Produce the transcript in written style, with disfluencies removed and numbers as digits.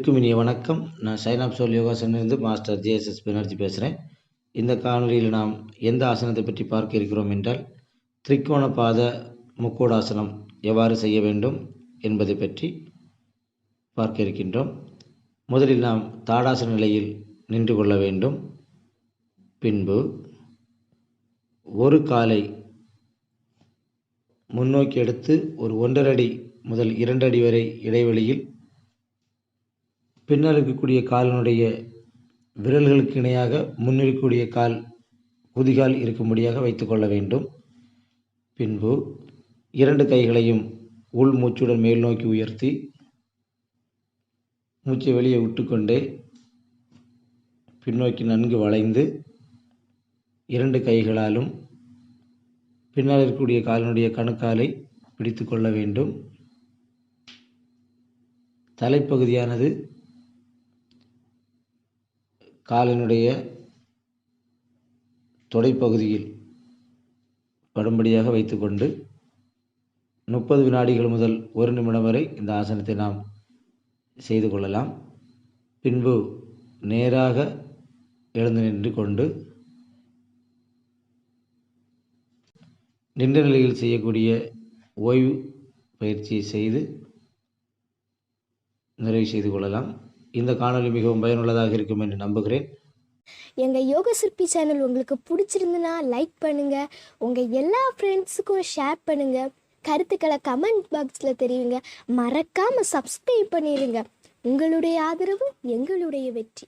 அனைவருக்கும் இனிய வணக்கம். நான் சைன் ஆப் சோல் யோகாசனிலிருந்து மாஸ்டர் ஜேஎஸ்எஸ் பெனர்ஜி பேசுகிறேன். இந்த காணொலியில் நாம் எந்த ஆசனத்தை பற்றி பார்க்க இருக்கிறோம் என்றால், திரிகோண பாத முக்கோடாசனம் எவ்வாறு செய்ய வேண்டும் என்பதை பற்றி பார்க்க இருக்கின்றோம். முதலில் நாம் தாடாசன நிலையில் நின்று கொள்ள வேண்டும். பின்பு ஒரு காலை முன்னோக்கி எடுத்து ஒரு 1.5 அடி முதல் 2 அடி வரை இடைவெளியில் பின்னால் இருக்கக்கூடிய காலினுடைய விரல்களுக்கு இணையாக முன்னிருக்கக்கூடிய கால் குதிகால் இருக்கும்படியாக வைத்துக்கொள்ள வேண்டும். பின்பு 2 கைகளையும் உள் மூச்சுடன் மேல் நோக்கி உயர்த்தி மூச்சை வெளியே விட்டுக்கொண்டே பின்னோக்கி நன்கு வளைந்து 2 கைகளாலும் பின்னால் இருக்கக்கூடிய காலினுடைய கணுக்காலை பிடித்து கொள்ள வேண்டும். தலைப்பகுதியானது காலினுடைய தொடைப்பகுதியில் படும்படியாக வைத்துக்கொண்டு 30 வினாடிகள் முதல் 1 நிமிடம் வரை இந்த ஆசனத்தை நாம் செய்து கொள்ளலாம். பின்பு நேராக எழுந்து நின்று கொண்டு நின்ற நிலையில் செய்யக்கூடிய ஓய்வு பயிற்சியை செய்து நிறைவு செய்து கொள்ளலாம். இந்த காணொலி மிகவும் பயனுள்ளதாக இருக்கும் என்று நம்புகிறேன். எங்கள் யோகா சிற்பி சேனல் உங்களுக்கு பிடிச்சிருந்துன்னா லைக் பண்ணுங்கள், உங்கள் எல்லா ஃப்ரெண்ட்ஸுக்கும் ஷேர் பண்ணுங்கள், கருத்துக்களை கமெண்ட் பாக்ஸில் தெரிவிங்க, மறக்காமல் சப்ஸ்கிரைப் பண்ணிடுங்க. உங்களுடைய ஆதரவு எங்களுடைய வெற்றி.